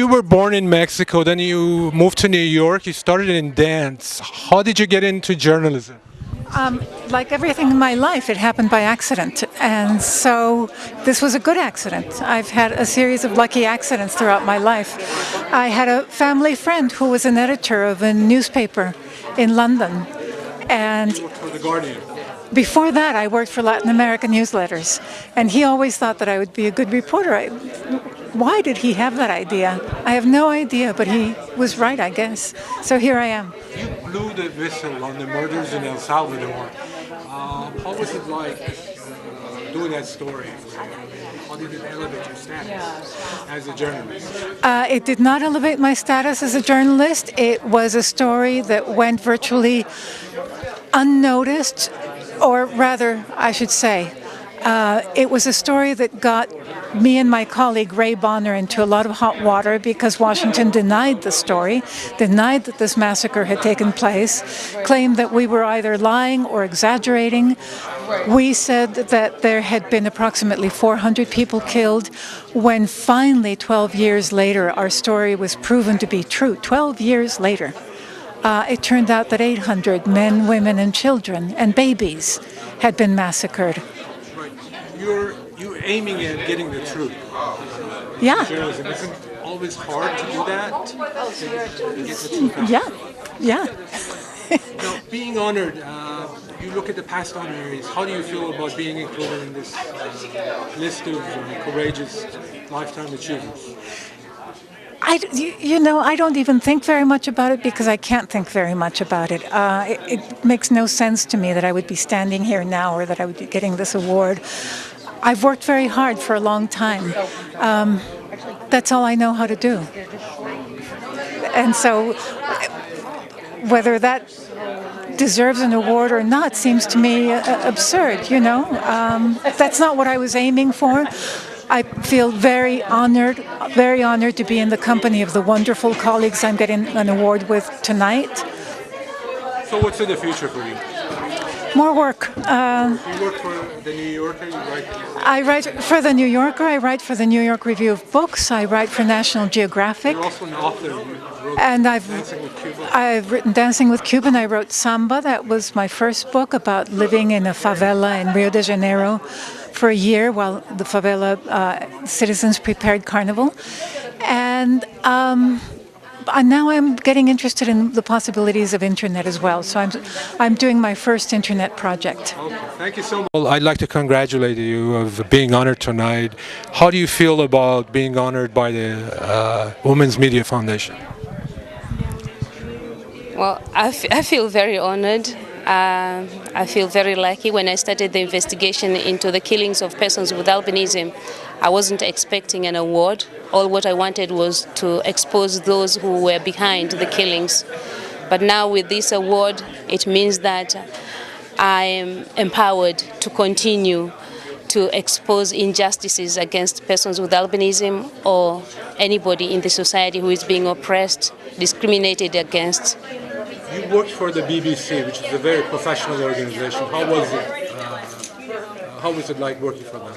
you were born in Mexico, then you moved to New York, you started in dance. How did you get into journalism? Like everything in my life, it happened by accident. And so this was a good accident. I've had a series of lucky accidents throughout my life. I had a family friend who was an editor of a newspaper in London. And You worked for The Guardian. before that, I worked for Latin American newsletters. And he always thought that I would be a good reporter. Why did he have that idea? I have no idea, but he was right, I guess. So here I am. You blew the whistle on the murders in El Salvador. How was it like doing that story? How did it elevate your status as a journalist? It did not elevate my status as a journalist. It was a story that went virtually unnoticed, or rather, I should say, it was a story that got me and my colleague Ray Bonner into a lot of hot water because Washington denied the story, denied that this massacre had taken place, claimed that we were either lying or exaggerating. We said that there had been approximately 400 people killed, when finally 12 years later our story was proven to be true. 12 years later. It turned out that 800 men, women, and children and babies had been massacred. Right. You're aiming at getting the truth. Yeah. Journalism isn't always hard to do that. To get the truth out. Yeah. Now, being honored, you look at the past honorees. How do you feel about being included in this list of courageous lifetime achievements? I don't even think very much about it because I can't think very much about it. It makes no sense to me that I would be standing here now or that I would be getting this award. I've worked very hard for a long time. That's all I know how to do. And so whether that deserves an award or not seems to me absurd, you know. That's not what I was aiming for. I feel very honored to be in the company of the wonderful colleagues I'm getting an award with tonight. So what's in the future for you? More work. You work for The New Yorker, you write? I write for The New Yorker, I write for the New York Review of Books, I write for National Geographic. You're also an author. You wrote And Dancing with Cuba. I've written Dancing with Cuba, and I wrote Samba. That was my first book about living in a favela in Rio de Janeiro for a year while the favela citizens prepared carnival. And now I'm getting interested in the possibilities of internet as well. So I'm doing my first internet project. Okay, thank you so much. Well, I'd like to congratulate you of being honored tonight. How do you feel about being honored by the Women's Media Foundation? Well, I feel very honored. I feel very lucky. When I started the investigation into the killings of persons with albinism, I wasn't expecting an award. All what I wanted was to expose those who were behind the killings. But now with this award, it means that I am empowered to continue to expose injustices against persons with albinism or anybody in the society who is being oppressed, discriminated against. You worked for the BBC, which is a very professional organization. How was it? How was it like working for them?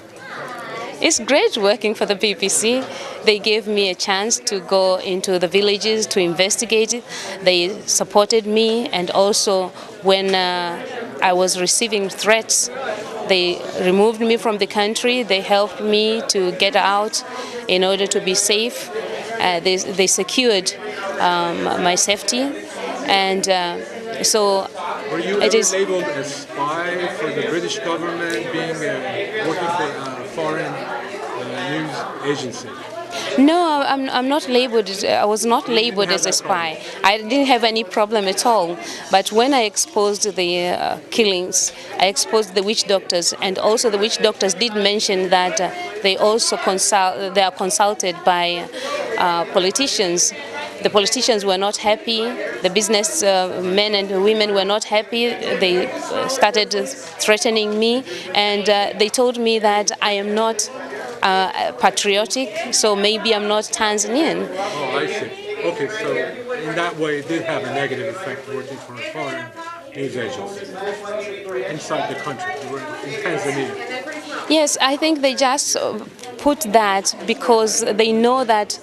It's great working for the BBC. They gave me a chance to go into the villages to investigate. They supported me, and also when I was receiving threats, they removed me from the country. They helped me to get out in order to be safe. They secured my safety, and so were you it is. labeled a spy for the British government, being working for a foreign news agency? No, I'm not labeled. I was not labeled as a spy. I didn't have any problem at all. But when I exposed the killings, I exposed the witch doctors, and also the witch doctors did mention that they also they are consulted by politicians. The politicians were not happy. The business men and women were not happy. They started threatening me, and they told me that I am not patriotic, so maybe I'm not Tanzanian. Oh, I see. Okay, so in that way it did have a negative effect working for a foreign news agency inside the country. You were in Tanzania. Yes, I think they just put that because they know that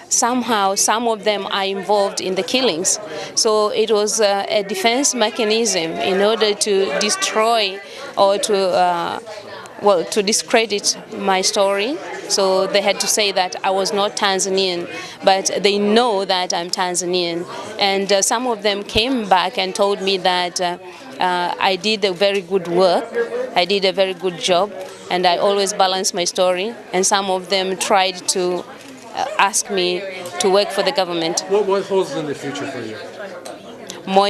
somehow some of them are involved in the killings. So it was a defense mechanism in order to destroy or to discredit my story. So they had to say that I was not Tanzanian, but they know that I'm Tanzanian. And some of them came back and told me that I did a very good work, I did a very good job, and I always balance my story. And some of them tried to ask me to work for the government. What holds in the future for you? More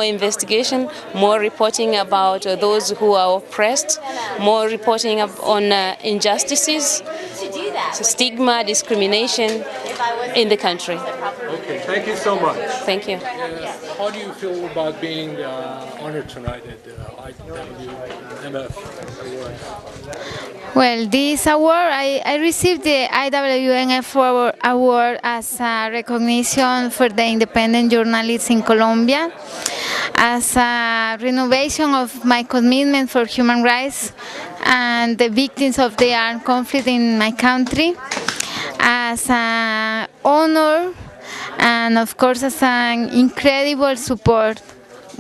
investigation, more reporting about those who are oppressed, more reporting on injustices, stigma, discrimination in the country. Okay, thank you so much. Thank you. How do you feel about being honored tonight at the IWMF Awards? Well, this award, I received the IWMF award as a recognition for the independent journalists in Colombia, as a renovation of my commitment for human rights and the victims of the armed conflict in my country, as an honor, and of course as an incredible support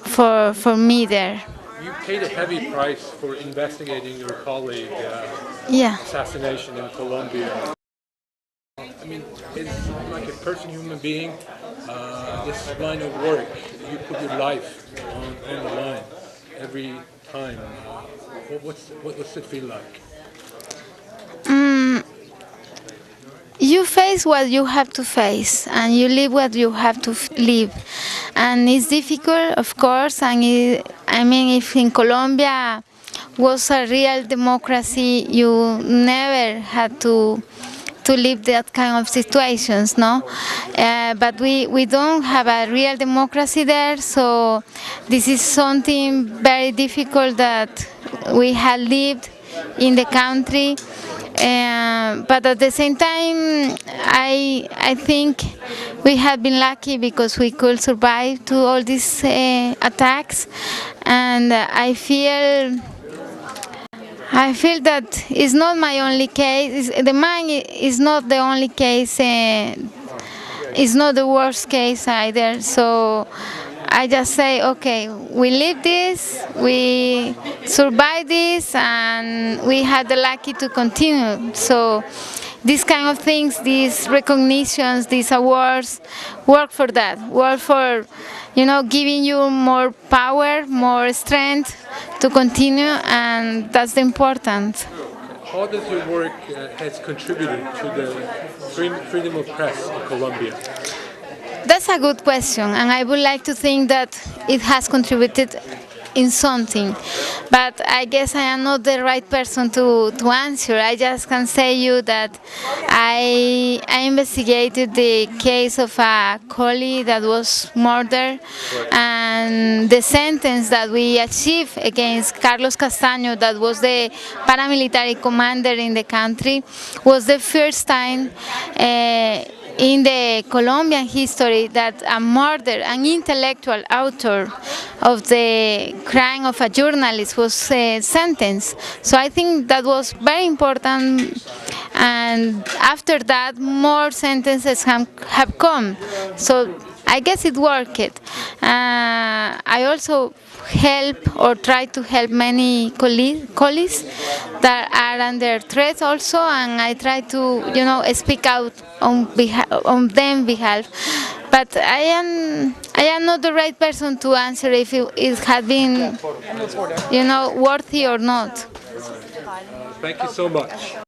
for me there. You paid a heavy price for investigating your colleague assassination in Colombia. I mean, it's like a human being, this line of work, you put your life on the line every time. What's it feel like? You face what you have to face, and you live what you have to live. And it's difficult, of course, and I mean, if in Colombia was a real democracy, you never had to live that kind of situations, no? But we don't have a real democracy there, so this is something very difficult that we have lived in the country. But at the same time, I think we have been lucky because we could survive to all these attacks, and I feel that it's not my only case. The mine is not the only case. It's not the worst case either. So I just say, okay, we live this, we survived this, and we had the lucky to continue. So these kind of things, these recognitions, these awards, work for that, work for, giving you more power, more strength to continue, and that's the important. How does your work has contributed to the freedom of press in Colombia? That's a good question, and I would like to think that it has contributed in something, but I guess I am not the right person to answer. I just can say you that I investigated the case of a colleague that was murdered, and the sentence that we achieved against Carlos Castaño, that was the paramilitary commander in the country, was the first time in the Colombian history that a murderer, an intellectual author of the crime of a journalist, was sentenced. So I think that was very important, and after that more sentences have come. So I guess it worked. I also help or try to help many colleagues that are under threat also, and I try to speak out on their behalf. But I am not the right person to answer if it had been worthy or not. Thank you so much.